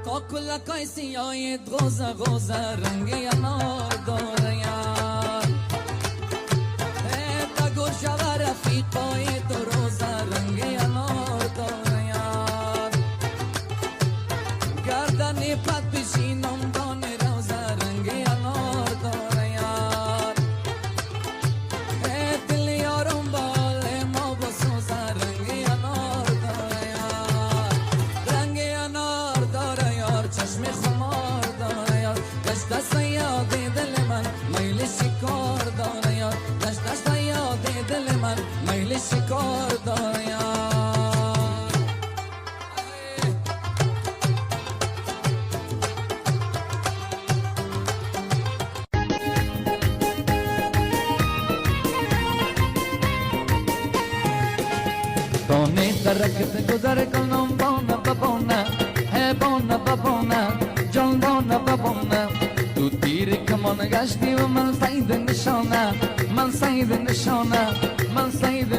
کاکل کایسی های غوزه غوزه رنگ انار داره یار تا گوشه و رفیقای تو روزه رنگ انار داره یار گردن پت بشینم دان روزه رنگ انار داره یار دل یارم بال ما بسوزه رنگ انار داره یار رنگ انار داره یار چشم خمار داره یار دشت دست یاد دل من میل شکار داره یار دشت دست یاد دل من میل شکار داره یار Tone tarakte guzar kanam bona babona hai bona babona jon bona babona tu tir kaman gashti man said nishana man said